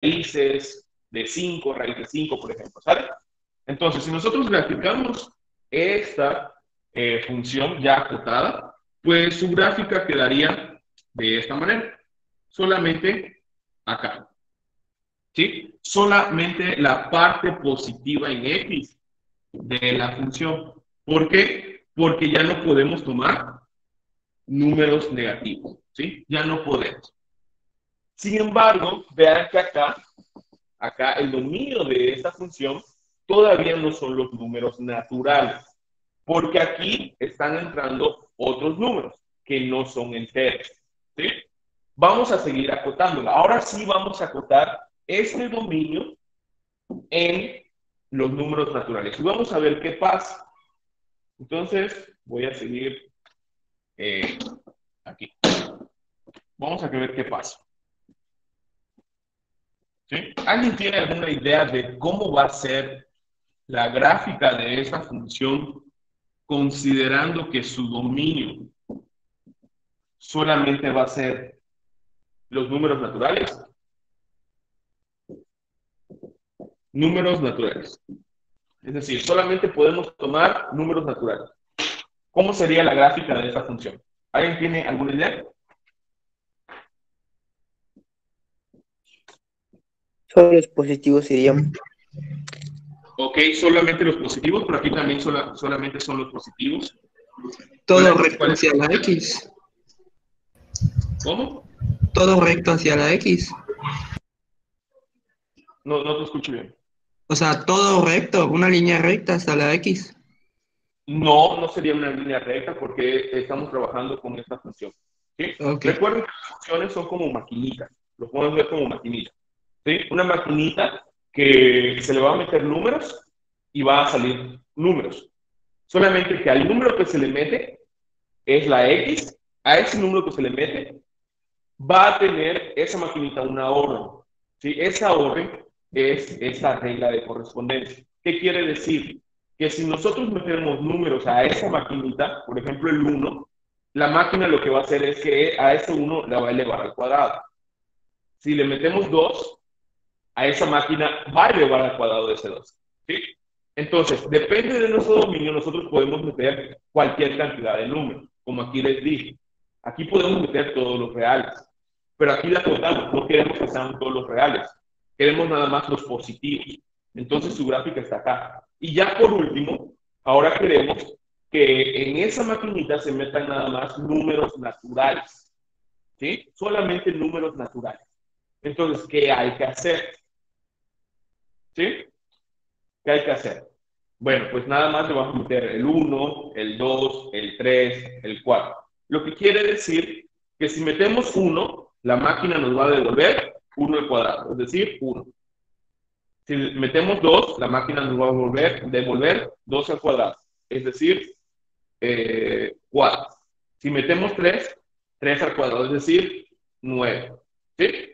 raíces de 5, raíz de 5, por ejemplo, ¿sale? Entonces, si nosotros graficamos esta función ya acotada, pues su gráfica quedaría de esta manera, solamente acá, ¿sí? Solamente la parte positiva en X de la función. ¿Por qué? Porque ya no podemos tomar números negativos, ¿sí? Ya no podemos. Sin embargo, vean que acá el dominio de esta función todavía no son los números naturales, porque aquí están entrando otros números que no son enteros, ¿sí? Vamos a seguir acotándola. Ahora sí vamos a acotar este dominio en los números naturales. Y vamos a ver qué pasa. Entonces, voy a seguir aquí. Vamos a ver qué pasa. ¿Sí? ¿Alguien tiene alguna idea de cómo va a ser la gráfica de esta función considerando que su dominio solamente va a ser los números naturales? Números naturales. Es decir, solamente podemos tomar números naturales. ¿Cómo sería la gráfica de esta función? ¿Alguien tiene alguna idea? Solo los positivos serían. Ok, solamente los positivos, pero aquí también solamente son los positivos. Todo recto hacia la X. ¿Cómo? Todo recto hacia la X. No te escucho bien. O sea, todo recto, una línea recta hasta la X. No sería una línea recta porque estamos trabajando con esta función. ¿Sí? Okay. Recuerden que las funciones son como maquinitas. Lo podemos ver como maquinitas. ¿Sí? Una maquinita que se le va a meter números y va a salir números. Solamente que al número que se le mete es la X, a ese número que se le mete va a tener esa maquinita una orden. ¿Sí? Esa orden es esta regla de correspondencia. ¿Qué quiere decir? Que si nosotros metemos números a esa maquinita, por ejemplo el 1, la máquina lo que va a hacer es que a ese 1 la va a elevar al cuadrado. Si le metemos 2, a esa máquina va a elevar al cuadrado de ese 2. ¿Sí? Entonces, depende de nuestro dominio, nosotros podemos meter cualquier cantidad de números, como aquí les dije. Aquí podemos meter todos los reales, pero aquí la contamos, no queremos que sean todos los reales, queremos nada más los positivos. Entonces su gráfica está acá. Y ya por último, ahora queremos que en esa maquinita se metan nada más números naturales, ¿sí? Solamente números naturales. Entonces, ¿qué hay que hacer? ¿Sí? ¿Qué hay que hacer? Bueno, pues nada más le vamos a meter el 1, el 2, el 3, el 4. Lo que quiere decir que si metemos 1, la máquina nos va a devolver 1 al cuadrado, es decir, 1. Si metemos 2, la máquina nos va a devolver 2 al cuadrado, es decir, 4. Si metemos 3, 3 al cuadrado, es decir, 9. ¿Sí?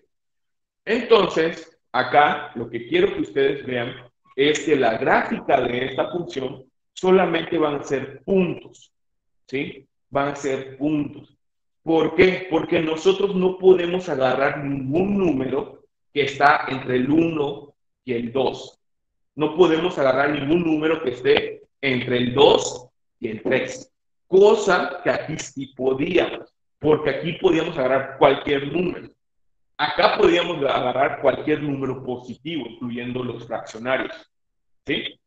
Entonces, acá lo que quiero que ustedes vean es que la gráfica de esta función solamente van a ser puntos, ¿sí? Van a ser puntos. ¿Por qué? Porque nosotros no podemos agarrar ningún número que está entre el 1 y el 2. No podemos agarrar ningún número que esté entre el 2 y el 3. Cosa que aquí sí podíamos, porque aquí podíamos agarrar cualquier número. Acá podíamos agarrar cualquier número positivo, incluyendo los fraccionarios. ¿Sí?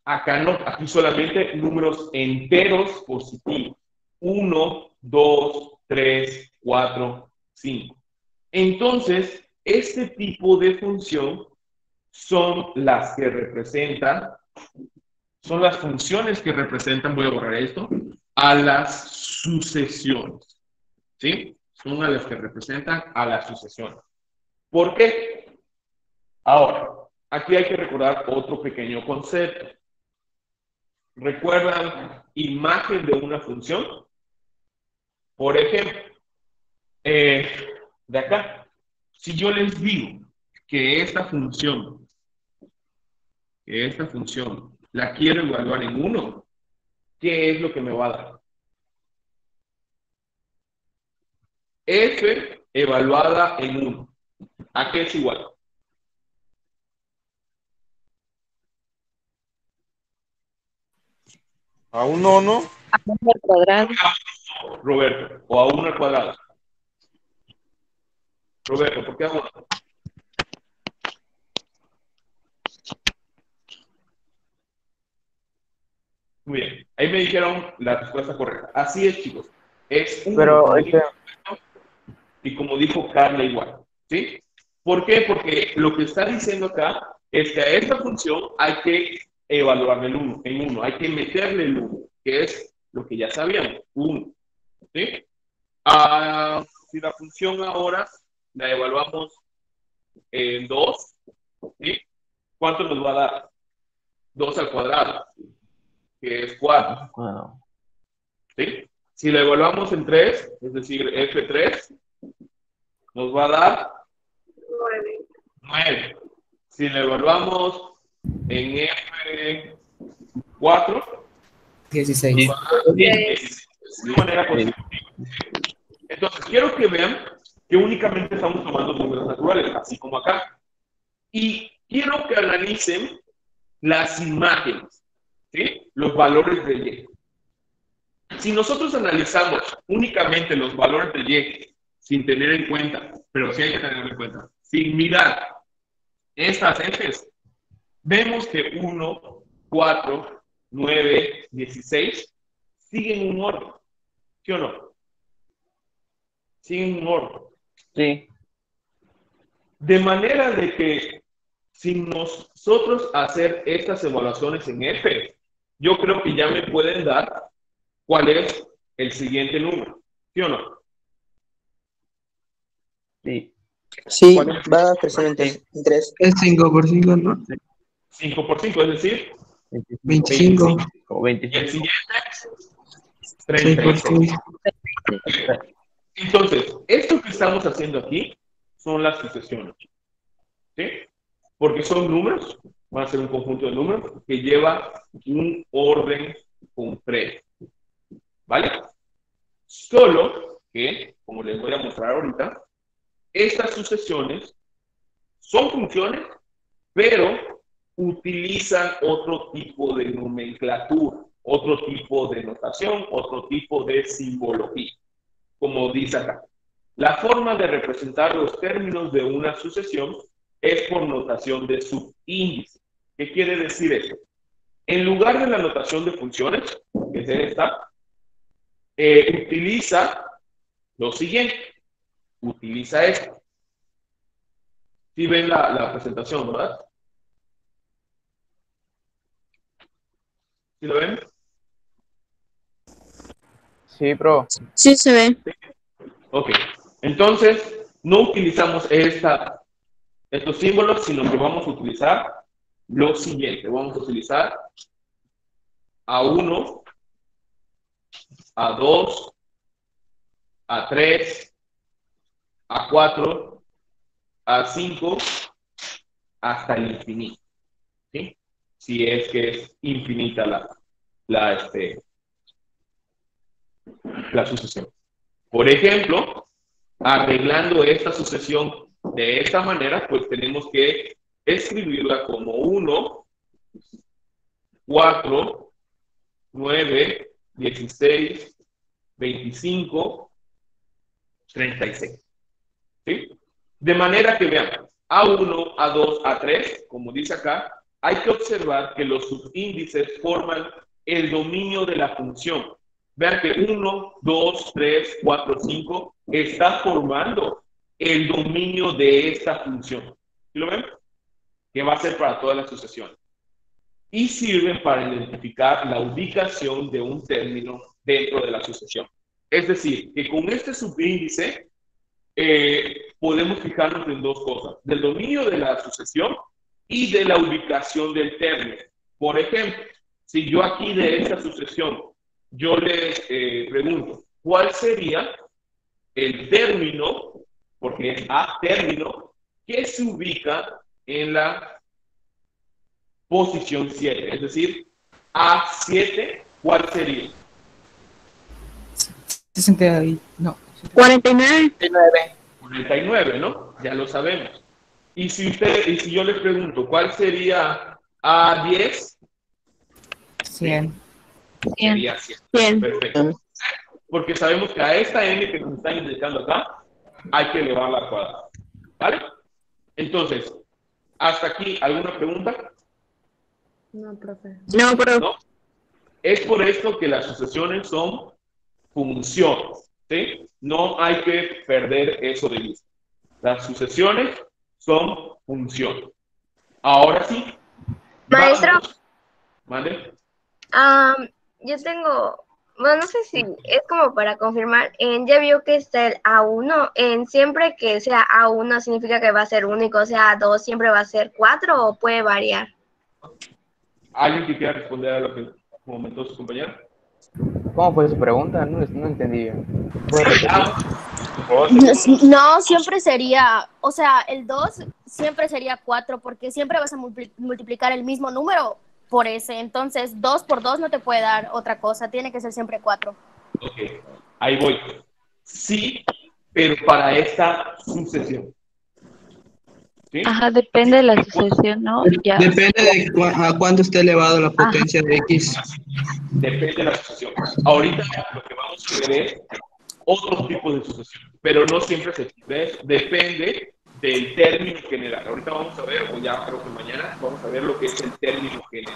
Acá no, aquí solamente números enteros positivos. 1, 2, 3, 4, 5. Entonces, este tipo de función son las que representan, son las funciones que representan, voy a borrar esto, a las sucesiones. ¿Sí? Son a las que representan a las sucesiones. ¿Por qué? Ahora, aquí hay que recordar otro pequeño concepto. ¿Recuerdan imagen de una función? Por ejemplo, de acá, si yo les digo que esta función la quiero evaluar en 1, ¿qué es lo que me va a dar? F evaluada en 1. ¿A qué es igual? A un nono. A 1 al cuadrado. Roberto, o a 1 al cuadrado. Roberto, ¿por qué a 1? Muy bien, ahí me dijeron la respuesta correcta. Así es, chicos. Es 1, Pero, y como dijo Carla igual, ¿sí? ¿Por qué? Porque lo que está diciendo acá es que a esta función hay que evaluarle en 1, hay que meterle el 1, que es lo que ya sabíamos, 1, ¿sí? Si la función ahora la evaluamos en 2, ¿sí? ¿Cuánto nos va a dar? 2 al cuadrado, que es 4. Wow. ¿Sí? Si la evaluamos en 3, es decir, F3, nos va a dar 9. Si la evaluamos en F4, 16. nos va a dar 10. De manera consecutiva. Entonces, quiero que vean que únicamente estamos tomando números naturales, así como acá. Y quiero que analicen las imágenes, ¿sí? Los valores de Y. Si nosotros analizamos únicamente los valores de Y sin tener en cuenta, pero sí hay que tener en cuenta, sin mirar estas Fs, vemos que 1, 4, 9, 16 siguen un orden, ¿sí o no? Siguen un orden. Sí. De manera de que sin nosotros hacer estas evaluaciones en F, yo creo que ya me pueden dar cuál es el siguiente número, ¿sí o no? Sí. Sí, ¿Cuál es? va creciendo en 3. Es 5 por 5, ¿no? 5 por 5, es decir, 25. O y el 25. siguiente, 6 por 36. 6. Entonces, esto que estamos haciendo aquí son las sucesiones, ¿sí? Porque son números, van a ser un conjunto de números que lleva un orden completo, ¿vale? Solo que, como les voy a mostrar ahorita, estas sucesiones son funciones, pero utilizan otro tipo de nomenclatura, otro tipo de notación, otro tipo de simbología, como dice acá. La forma de representar los términos de una sucesión es por notación de subíndice. ¿Qué quiere decir esto? En lugar de la notación de funciones, que es esta, utiliza lo siguiente. Utiliza esto. Si ven la presentación, ¿verdad? ¿Sí lo ven? Sí, pro. Sí, se ve. Ok. Entonces, no utilizamos estos símbolos, sino que vamos a utilizar lo siguiente. Vamos a utilizar A1, A2, A3, A4, A5, hasta el infinito. ¿Sí? Si es que es infinita la sucesión. Por ejemplo, arreglando esta sucesión de esta manera, pues tenemos que escribirla como 1, 4, 9, 16, 25, 36. ¿Sí? De manera que vean, A1, A2, A3, como dice acá, hay que observar que los subíndices forman el dominio de la función. Vean que 1, 2, 3, 4, 5 está formando el dominio de esta función. ¿Sí lo ven? Que va a ser para todas las sucesiones. Y sirven para identificar la ubicación de un término dentro de la sucesión. Es decir, que con este subíndice podemos fijarnos en dos cosas, del dominio de la sucesión y de la ubicación del término. Por ejemplo, si yo aquí de esta sucesión, yo les pregunto, ¿cuál sería el término, porque es A término, que se ubica en la posición 7? Es decir, A7, ¿cuál sería? 60 y... No. 49. 49, ¿no? Ya lo sabemos. Y si yo les pregunto, ¿cuál sería A10? 100. Sería 100. Bien. Perfecto. Porque sabemos que a esta n que nos están indicando acá, hay que elevarla al cuadrado. ¿Vale? Entonces, hasta aquí, ¿alguna pregunta? No, pero ¿No? Es por esto que las sucesiones son funciones, ¿sí? No hay que perder eso de vista. Las sucesiones son funciones. Ahora sí, Maestro, vamos. ¿Vale? yo tengo, bueno, no sé si es como para confirmar, ya vio que está el A1, siempre que sea A1 significa que va a ser único, o sea, A2 siempre va a ser 4 o puede variar. ¿Alguien que quiera responder a lo que comentó su compañero? ¿Cómo fue su pregunta? No entendí bien. ¿Puedes repetir? No, siempre sería, o sea, el 2 siempre sería 4 porque siempre vas a multiplicar el mismo número por ese. Entonces, 2 por 2 no te puede dar otra cosa, tiene que ser siempre 4. Ok, ahí voy. Sí, pero para esta sucesión. ¿Sí? ajá, depende de la sucesión, ¿no? Ya. Depende de a cuánto esté elevado la potencia de X. Depende de la sucesión. Ahorita lo que vamos a ver es otros tipos de sucesión, pero no siempre se depende del término general. Ahorita vamos a ver, o ya creo que mañana, vamos a ver lo que es el término general.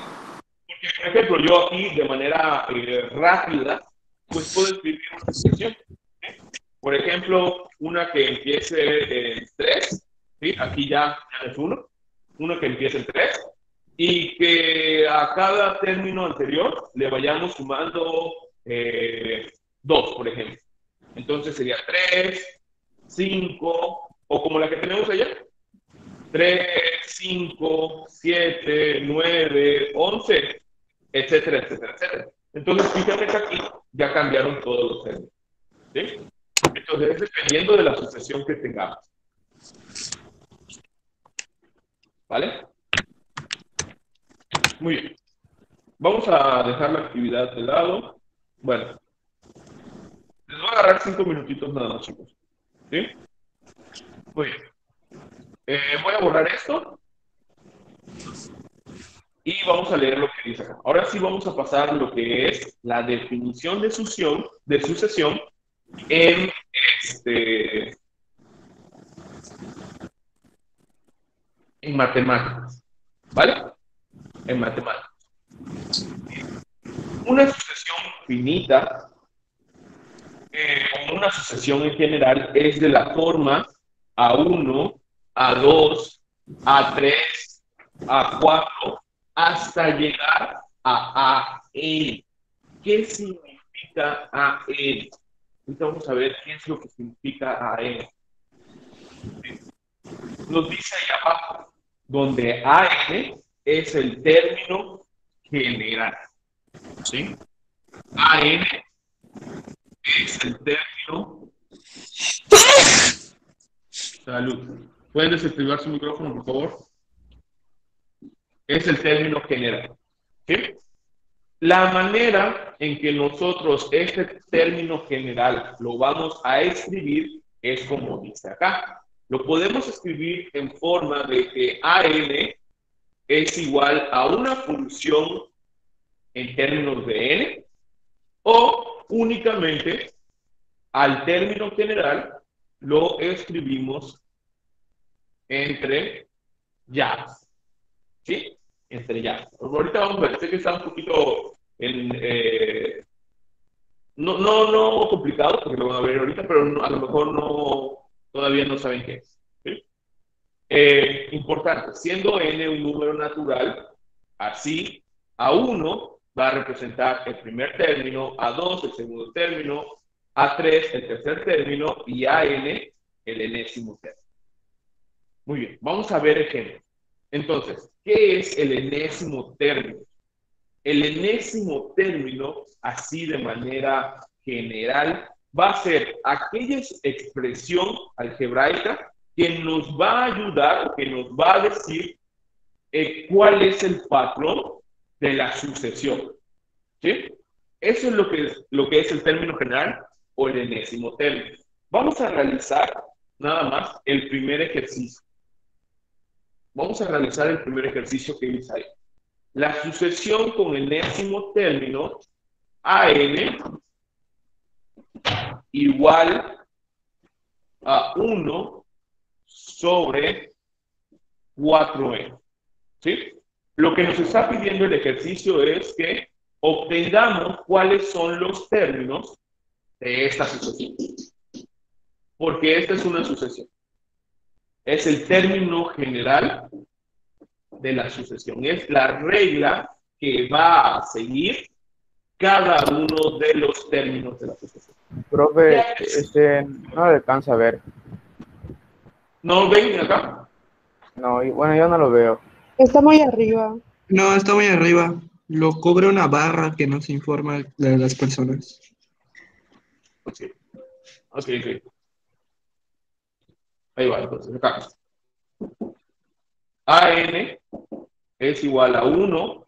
Porque, por ejemplo, yo aquí de manera rápida, pues puedo escribir una sucesión. ¿Sí? Por ejemplo, una que empiece en 3, ¿sí? Aquí ya es uno que empiece en 3, y que a cada término anterior le vayamos sumando 2, por ejemplo. Entonces sería 3, 5, o como la que tenemos allá, 3, 5, 7, 9, 11, etcétera, etcétera, etcétera. Entonces, fíjate que aquí ya cambiaron todos los términos. ¿Sí? Entonces, es dependiendo de la sucesión que tengamos. ¿Vale? Muy bien. Vamos a dejar la actividad de lado. Bueno, les voy a agarrar 5 minutitos nada más, chicos. ¿Sí? Muy bien. Voy a borrar esto y vamos a leer lo que dice acá. Ahora sí vamos a pasar lo que es la definición de sucesión en en matemáticas. ¿Vale? En matemáticas. Una sucesión finita, o una sucesión en general, es de la forma A1, A2, A3, A4, hasta llegar a AN. ¿Qué significa AN? Ahorita vamos a ver qué es lo que significa AN. Nos dice ahí abajo, donde AN es el término general. ¿Sí? AN es el término. Salud. ¿Pueden desactivar su micrófono, por favor? Es el término general. ¿Sí? La manera en que nosotros este término general lo vamos a escribir es como dice acá. Lo podemos escribir en forma de que AN es igual a una función en términos de n, o únicamente al término general lo escribimos entre llaves. ¿Sí? Entre llaves. Ahorita vamos a ver, sé que está un poquito no complicado, porque lo van a ver ahorita, pero a lo mejor todavía no saben qué es. ¿Sí? Importante, siendo n un número natural, así A1 va a representar el primer término, A2 el segundo término, A3 el tercer término y AN el enésimo término. Muy bien, vamos a ver ejemplos. Entonces, ¿qué es el enésimo término? El enésimo término, así de manera general, va a ser aquella expresión algebraica que nos va a ayudar, que nos va a decir cuál es el patrón de la sucesión. ¿Sí? Eso es lo que es el término general o el enésimo término. Vamos a realizar nada más el primer ejercicio. Vamos a realizar el primer ejercicio que dice ahí. La sucesión con enésimo término AN igual a 1 sobre 4n. ¿Sí? Lo que nos está pidiendo el ejercicio es que obtengamos cuáles son los términos de esta sucesión. Porque esta es una sucesión. Es el término general de la sucesión. Es la regla que va a seguir cada uno de los términos de la sucesión. Profe, no le alcanza a ver. ¿No lo ven acá? No, bueno, yo no lo veo. Está muy arriba. No, está muy arriba. Lo cubre una barra que nos informa de las personas. Ok. Ahí va, entonces, acá. AN es igual a 1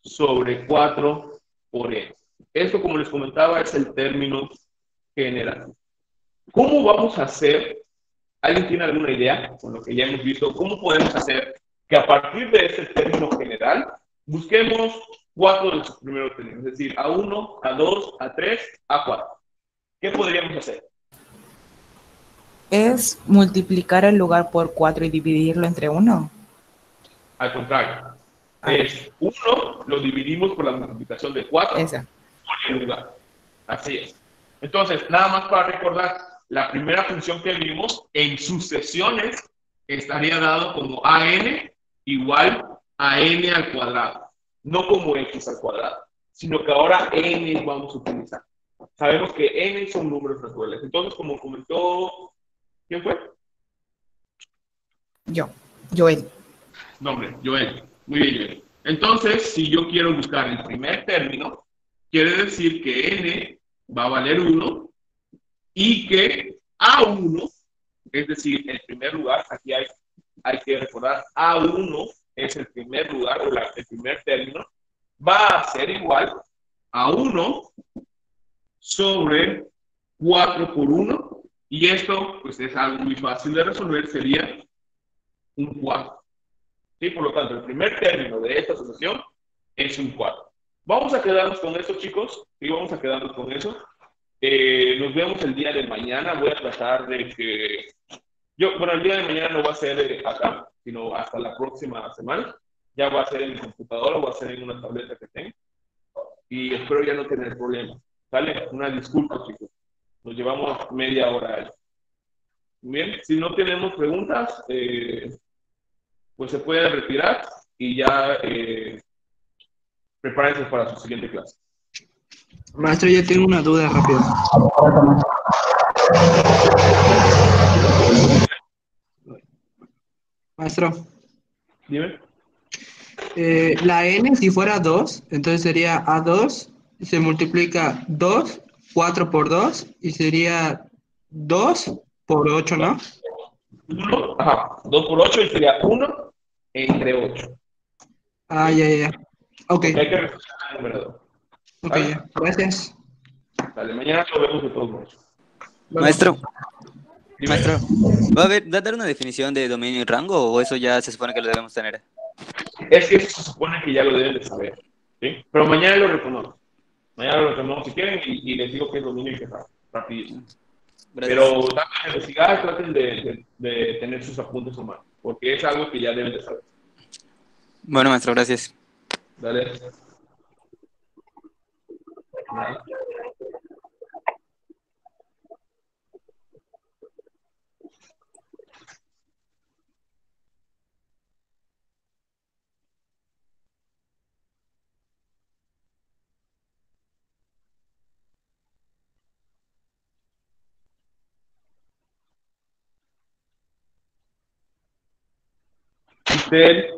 sobre 4 por n. Esto, como les comentaba, es el término general. ¿Cómo vamos a hacer? ¿Alguien tiene alguna idea con lo que ya hemos visto? ¿Cómo podemos hacer que a partir de este término general busquemos 4 de sus primeros términos? Es decir, A1, A2, A3, A4. ¿Qué podríamos hacer? Es multiplicar el lugar por 4 y dividirlo entre 1. Al contrario. Es 1, lo dividimos por la multiplicación de 4 Esa. por el lugar. Así es. Entonces, nada más para recordar, la primera función que vimos en sucesiones estaría dado como AN igual a n al cuadrado. No como x al cuadrado, sino que ahora n vamos a utilizar. Sabemos que n son números naturales. Entonces, como comentó, ¿quién fue? Joel. Nombre, Joel. Muy bien, Joel. Entonces, si yo quiero buscar el primer término, quiere decir que n va a valer 1 y que A1, es decir, el primer lugar, aquí hay que recordar, A1 es el primer lugar o el primer término, va a ser igual a 1 sobre 4 por 1, y esto pues es algo muy fácil de resolver, sería un cuarto. ¿Sí? Por lo tanto, el primer término de esta asociación es un cuarto. Vamos a quedarnos con eso, chicos. Sí, vamos a quedarnos con eso. Nos vemos el día de mañana. Voy a tratar de que... el día de mañana no va a ser acá, sino hasta la próxima semana. Ya va a ser en mi computadora, va a ser en una tableta que tengo. Y espero ya no tener problemas. ¿Sale? Una disculpa, chicos. Nos llevamos media hora ahí. Muy bien. Si no tenemos preguntas, pues se puede retirar y ya prepárense para su siguiente clase. Maestro, yo tengo una duda rápida. Maestro. Dime. La n, si fuera 2, entonces sería A2, se multiplica 2, 4 por 2, y sería 2 por 8, ¿no? 1, ajá, 2 por 8 y sería 1 entre 8. Ah, ya. Ok. Porque hay que resolver el numerador. Ok, ya. Gracias. Vale, mañana lo vemos de todos modos. Maestro, Dime. maestro, ¿va a dar una definición de dominio y rango o eso ya se supone que lo debemos tener? Es que eso se supone que ya lo deben de saber. ¿Sí? Pero mañana lo reconozco. Mañana lo reconozco si quieren y les digo que es dominio y que es rapidísimo. Gracias. Pero traten de investigar, traten de tener sus apuntes a mano, porque es algo que ya deben de saber. Bueno, maestro, gracias. Dale. Nada. Usted,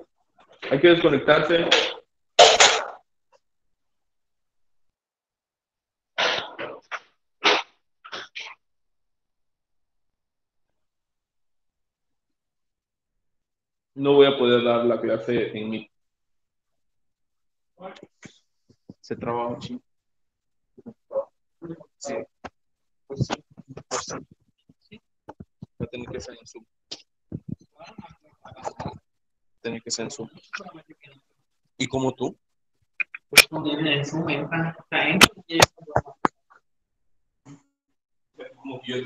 hay que desconectarse. No voy a poder dar la clase en mi. Se traba un chingo. Sí. Pues sí. Va a tener que ser en Zoom. tiene que ser en Zoom. ¿Y como tú? Pues poner en Zoom, está en. Como que yo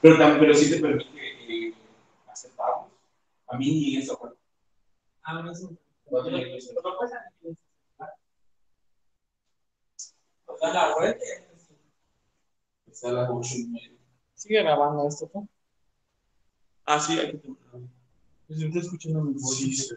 pero también, pero sí te permite aceptarlos. A mí ni eso. A mí eso. ¿Está la web? Está a las 8:30. Sigue grabando esto, ¿no? Ah, sí, hay que terminar. Pues estoy escuchando mi voz. Sí, sí.